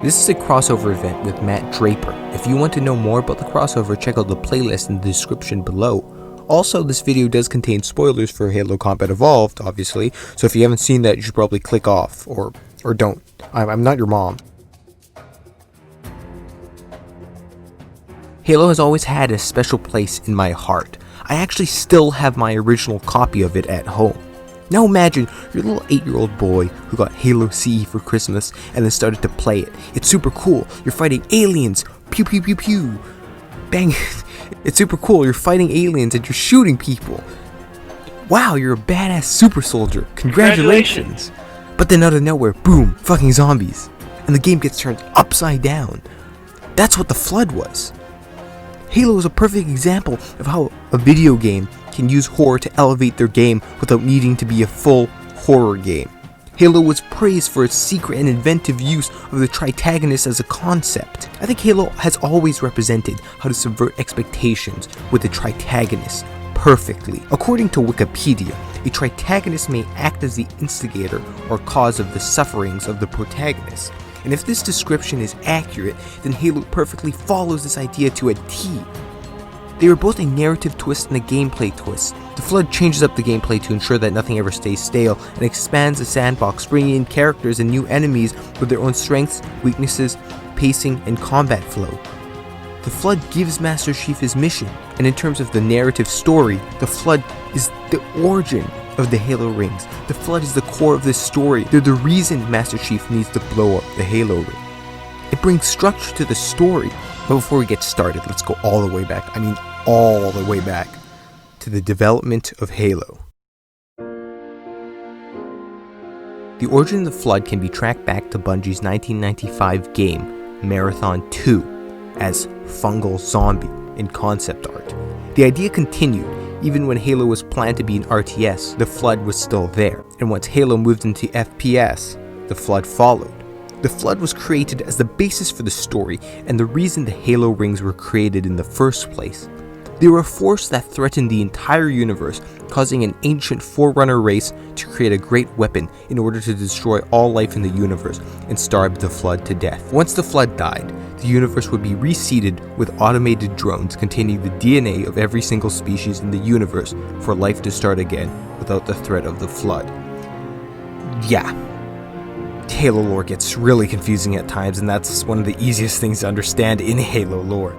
This is a crossover event with Matt Draper. If you want to know more about the crossover, check out the playlist in the description below. Also, this video does contain spoilers for Halo Combat Evolved, obviously, so if you haven't seen that, you should probably click off, or don't. I'm not your mom. Halo has always had a special place in my heart. I actually still have my original copy of it at home. Now imagine you're a little 8-year-old boy who got Halo CE for Christmas and then started to play it. It's super cool. You're fighting aliens. Pew pew pew pew. Bang. It's super cool. You're fighting aliens and you're shooting people. Wow, you're a badass super soldier. Congratulations. But then out of nowhere, boom, fucking zombies. And the game gets turned upside down. That's what the Flood was. Halo is a perfect example of how a video game can use horror to elevate their game without needing to be a full horror game. Halo was praised for its secret and inventive use of the tritagonist as a concept. I think Halo has always represented how to subvert expectations with the tritagonist perfectly. According to Wikipedia, a tritagonist may act as the instigator or cause of the sufferings of the protagonist. And if this description is accurate, then Halo perfectly follows this idea to a T. They are both a narrative twist and a gameplay twist. The Flood changes up the gameplay to ensure that nothing ever stays stale, and expands the sandbox, bringing in characters and new enemies with their own strengths, weaknesses, pacing, and combat flow. The Flood gives Master Chief his mission, and in terms of the narrative story, the Flood is the origin of the Halo rings. The Flood is the core of this story. They're the reason Master Chief needs to blow up the Halo ring. It brings structure to the story. But before we get started, let's go all the way back. I mean all the way back to the development of Halo. The origin of the Flood can be tracked back to Bungie's 1995 game, Marathon 2, as Fungal Zombie in concept art. The idea continued. Even when Halo was planned to be an RTS, the Flood was still there, and once Halo moved into FPS, the Flood followed. The Flood was created as the basis for the story and the reason the Halo rings were created in the first place. They were a force that threatened the entire universe, causing an ancient Forerunner race to create a great weapon in order to destroy all life in the universe and starve the Flood to death. Once the Flood died, the universe would be reseeded with automated drones containing the DNA of every single species in the universe for life to start again without the threat of the Flood. Yeah. Halo lore gets really confusing at times, and that's one of the easiest things to understand in Halo lore.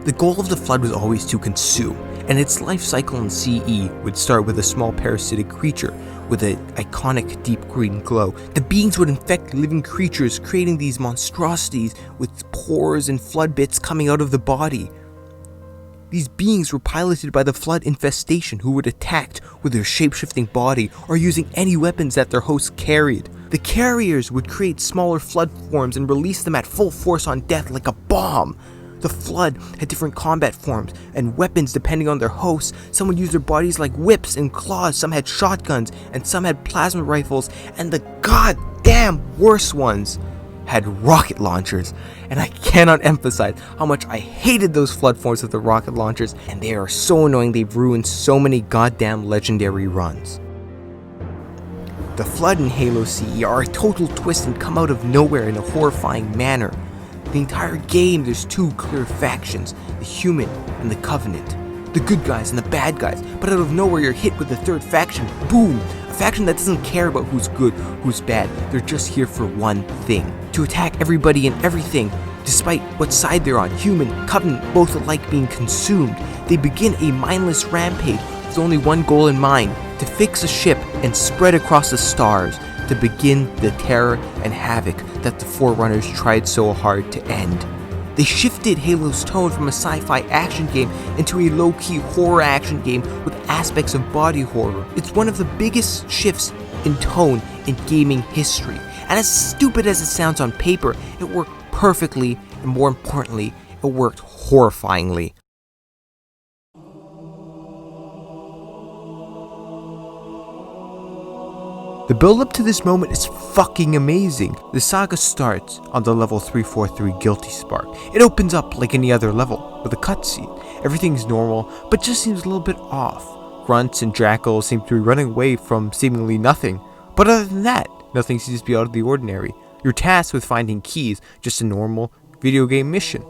The goal of the Flood was always to consume, and its life cycle in CE would start with a small parasitic creature with an iconic deep green glow. The beings would infect living creatures, creating these monstrosities with pores and Flood bits coming out of the body. These beings were piloted by the Flood infestation, who would attack with their shape-shifting body or using any weapons that their hosts carried. The carriers would create smaller Flood forms and release them at full force on death like a bomb. The Flood had different combat forms and weapons depending on their hosts. Some would use their bodies like whips and claws, some had shotguns, and some had plasma rifles, and the goddamn worst ones had rocket launchers. And I cannot emphasize how much I hated those Flood forms with the rocket launchers, and they are so annoying. They've ruined so many goddamn legendary runs. The Flood in Halo CE are a total twist and come out of nowhere in a horrifying manner. The entire game, there's two clear factions, the Human and the Covenant. The good guys and the bad guys, but out of nowhere you're hit with the third faction, boom! A faction that doesn't care about who's good, who's bad, they're just here for one thing. To attack everybody and everything, despite what side they're on. Human, Covenant, both alike being consumed. They begin a mindless rampage with only one goal in mind, to fix a ship and spread across the stars, to begin the terror and havoc that the Forerunners tried so hard to end. They shifted Halo's tone from a sci-fi action game into a low-key horror action game with aspects of body horror. It's one of the biggest shifts in tone in gaming history. And as stupid as it sounds on paper, it worked perfectly, and more importantly, it worked horrifyingly. The build-up to this moment is fucking amazing. The saga starts on the level 343 Guilty Spark. It opens up like any other level, with a cutscene. Everything's normal, but just seems a little bit off. Grunts and jackals seem to be running away from seemingly nothing. But other than that, nothing seems to be out of the ordinary. You're tasked with finding keys, just a normal video game mission,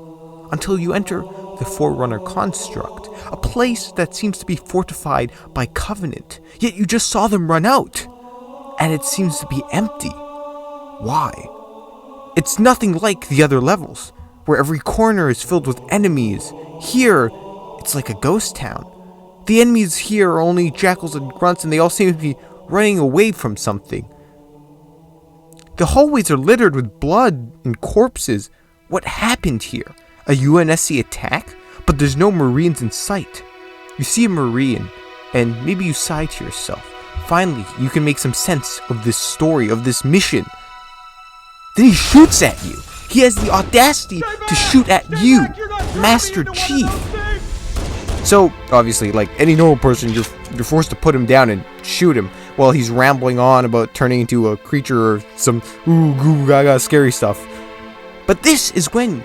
until you enter the Forerunner construct, a place that seems to be fortified by Covenant, yet you just saw them run out, and it seems to be empty. Why? It's nothing like the other levels, where every corner is filled with enemies. Here, it's like a ghost town. The enemies here are only jackals and grunts, and they all seem to be running away from something. The hallways are littered with blood and corpses. What happened here? A UNSC attack? But there's no Marines in sight. You see a Marine, and maybe you sigh to yourself. Finally, you can make some sense of this story, of this mission. Then he shoots at you. He has the audacity to shoot at you, Master Chief. So, obviously, like any normal person, you're forced to put him down and shoot him while he's rambling on about turning into a creature or some ooh goo gaga scary stuff. But this is when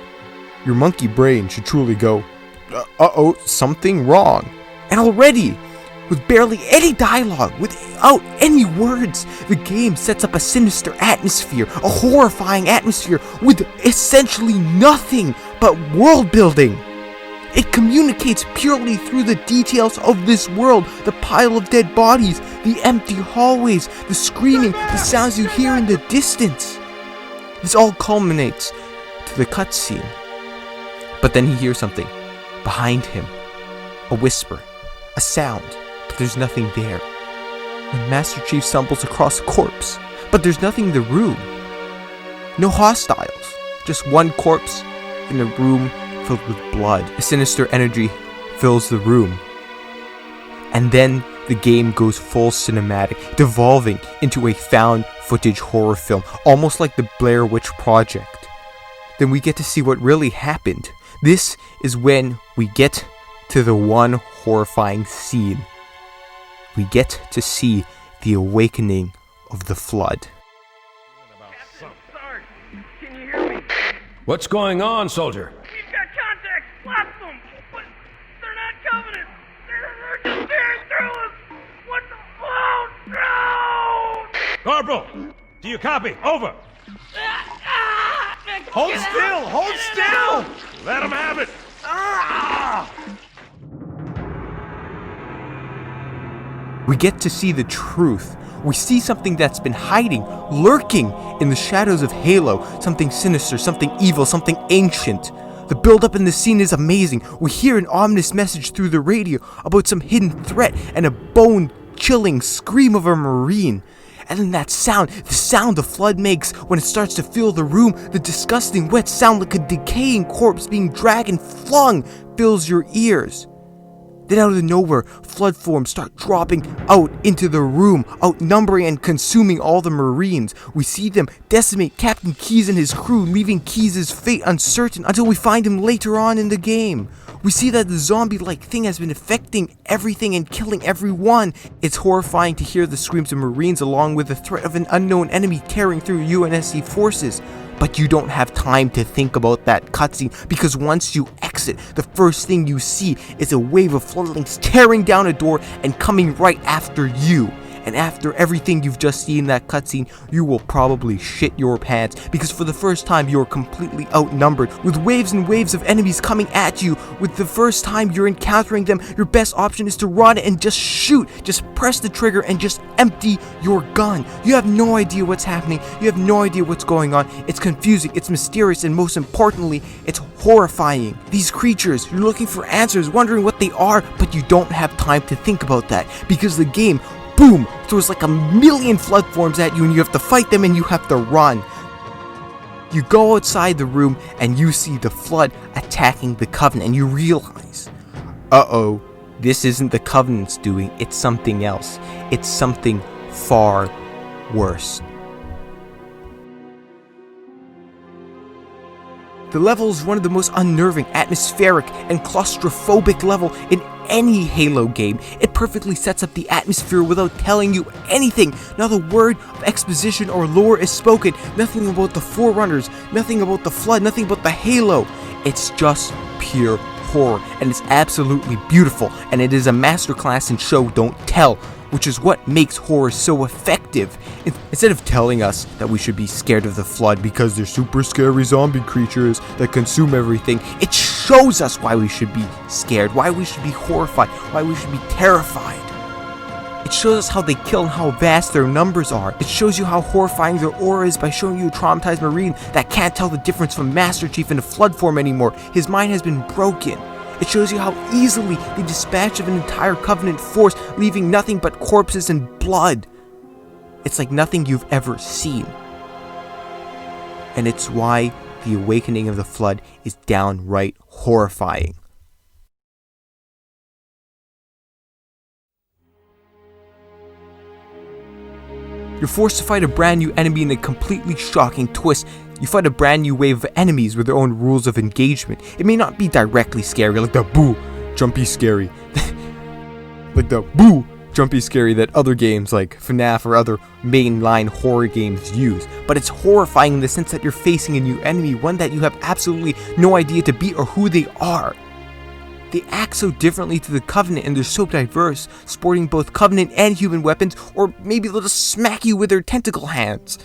your monkey brain should truly go, uh-oh, something wrong. And already, with barely any dialogue, without any words, the game sets up a sinister atmosphere, a horrifying atmosphere with essentially nothing but world building. It communicates purely through the details of this world, the pile of dead bodies, the empty hallways, the screaming, the sounds you hear in the distance. This all culminates to the cutscene. But then he hears something behind him, a whisper, a sound, but there's nothing there. When Master Chief stumbles across a corpse, but there's nothing in the room. No hostiles, just one corpse in a room filled with blood. A sinister energy fills the room. And then the game goes full cinematic, devolving into a found footage horror film, almost like the Blair Witch Project. Then we get to see what really happened. This is when we get to the one horrifying scene. We get to see the awakening of the flood. Captain, Sarge, can you hear me? What's going on, soldier? We've got contacts, lots of them, but they're not Covenant. They're just tearing through us. What the? Oh, no! Corporal, do you copy? Over. Hold still! Hold still! Let him have it! We get to see the truth. We see something that's been hiding, lurking in the shadows of Halo. Something sinister, something evil, something ancient. The build-up in the scene is amazing. We hear an ominous message through the radio about some hidden threat and a bone-chilling scream of a Marine. And then that sound, the sound the flood makes when it starts to fill the room, the disgusting wet sound like a decaying corpse being dragged and flung, fills your ears. Then out of nowhere, flood forms start dropping out into the room, outnumbering and consuming all the Marines. We see them decimate Captain Keyes and his crew, leaving Keyes' fate uncertain until we find him later on in the game. We see that the zombie-like thing has been affecting everything and killing everyone. It's horrifying to hear the screams of Marines along with the threat of an unknown enemy tearing through UNSC forces. But you don't have time to think about that cutscene, because once you exit, the first thing you see is a wave of floodlings tearing down a door and coming right after you. And after everything you've just seen in that cutscene, you will probably shit your pants, because for the first time you're completely outnumbered, with waves and waves of enemies coming at you. With the first time you're encountering them, your best option is to run and just shoot. Just press the trigger and just empty your gun. You have no idea what's happening, you have no idea what's going on. It's confusing, it's mysterious, and most importantly, it's horrifying. These creatures, you're looking for answers, wondering what they are, but you don't have time to think about that, because the game, boom, throws like a million flood forms at you and you have to fight them and you have to run. You go outside the room and you see the flood attacking the Covenant and you realize, uh-oh, this isn't the Covenant's doing, it's something else. It's something far worse. The level is one of the most unnerving, atmospheric, and claustrophobic level in any Halo game. It perfectly sets up the atmosphere without telling you anything. Not a word of exposition or lore is spoken. Nothing about the Forerunners, nothing about the Flood, nothing about the Halo. It's just pure horror, and it's absolutely beautiful, and it is a masterclass in show don't tell. which is what makes horror so effective. Instead of telling us that we should be scared of the Flood because they're super scary zombie creatures that consume everything, it shows us why we should be scared, why we should be horrified, why we should be terrified. It shows us how they kill and how vast their numbers are. It shows you how horrifying their aura is by showing you a traumatized Marine that can't tell the difference from Master Chief in a Flood form anymore. His mind has been broken. It shows you how easily they dispatch of an entire Covenant force, leaving nothing but corpses and blood. It's like nothing you've ever seen. And it's why the awakening of the Flood is downright horrifying. You're forced to fight a brand new enemy in a completely shocking twist. You fight a brand new wave of enemies with their own rules of engagement. It may not be directly scary, like the boo, jumpy scary. Like the boo, jumpy scary that other games like FNAF or other mainline horror games use. But it's horrifying in the sense that you're facing a new enemy, one that you have absolutely no idea to beat or who they are. They act so differently to the Covenant and they're so diverse, sporting both Covenant and human weapons, or maybe they'll just smack you with their tentacle hands.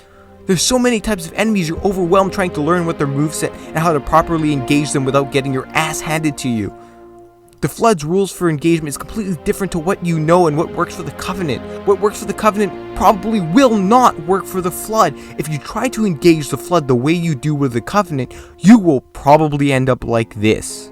There's so many types of enemies, you're overwhelmed trying to learn what their moveset and how to properly engage them without getting your ass handed to you. The Flood's rules for engagement is completely different to what you know and what works for the Covenant. What works for the Covenant probably will not work for the Flood. If you try to engage the Flood the way you do with the Covenant, you will probably end up like this.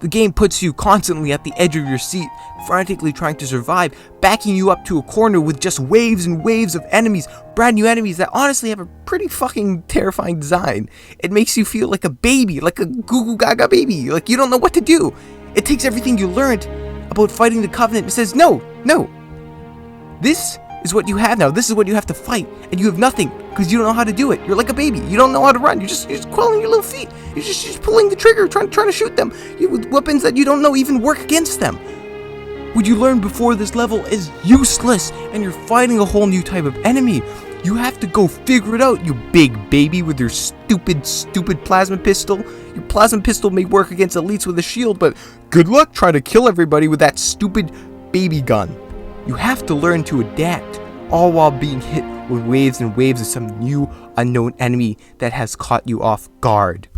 The game puts you constantly at the edge of your seat, frantically trying to survive, backing you up to a corner with just waves and waves of enemies, brand new enemies that honestly have a pretty fucking terrifying design. It makes you feel like a baby, like a goo goo gaga baby, like you don't know what to do. It takes everything you learned about fighting the Covenant and says, no, this is what you have now, this is what you have to fight, and you have nothing, because you don't know how to do it. You're like a baby, you don't know how to run, you're just quelling your little feet, you're just pulling the trigger, trying to shoot them, with weapons that you don't know even work against them. What you learned before this level is useless, and you're fighting a whole new type of enemy. You have to go figure it out, you big baby with your stupid plasma pistol. Your plasma pistol may work against elites with a shield, but good luck trying to kill everybody with that stupid baby gun. You have to learn to adapt, all while being hit with waves and waves of some new unknown enemy that has caught you off guard.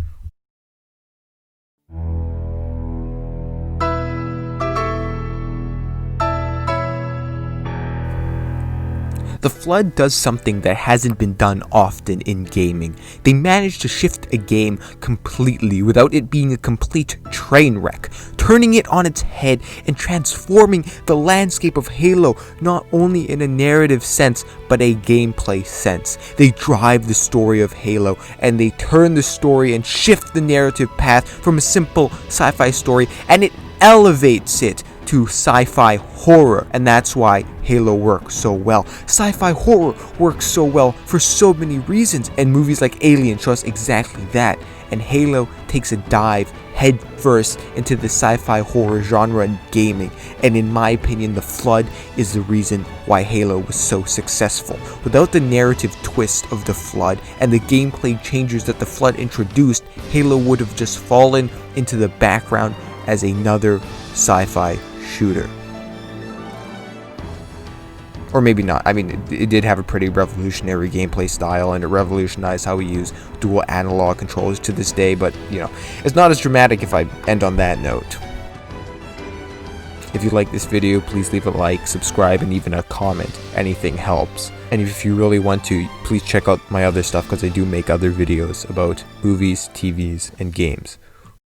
The Flood does something that hasn't been done often in gaming. They managed to shift a game completely without it being a complete train wreck, turning it on its head and transforming the landscape of Halo not only in a narrative sense, but a gameplay sense. They drive the story of Halo, and they turn the story and shift the narrative path from a simple sci-fi story, and it elevates it to sci-fi horror, and that's why Halo works so well. Sci-fi horror works so well for so many reasons, and movies like Alien show us exactly that, and Halo takes a dive head first into the sci-fi horror genre in gaming, and in my opinion, The Flood is the reason why Halo was so successful. Without the narrative twist of The Flood and the gameplay changes that The Flood introduced, Halo would have just fallen into the background as another sci-fi shooter. Or maybe not. I mean, it did have a pretty revolutionary gameplay style, and it revolutionized how we use dual analog controllers to this day, but, you know, it's not as dramatic if I end on that note. If you like this video, please leave a like, subscribe, and even a comment. Anything helps. And if you really want to, please check out my other stuff, because I do make other videos about movies, TVs, and games.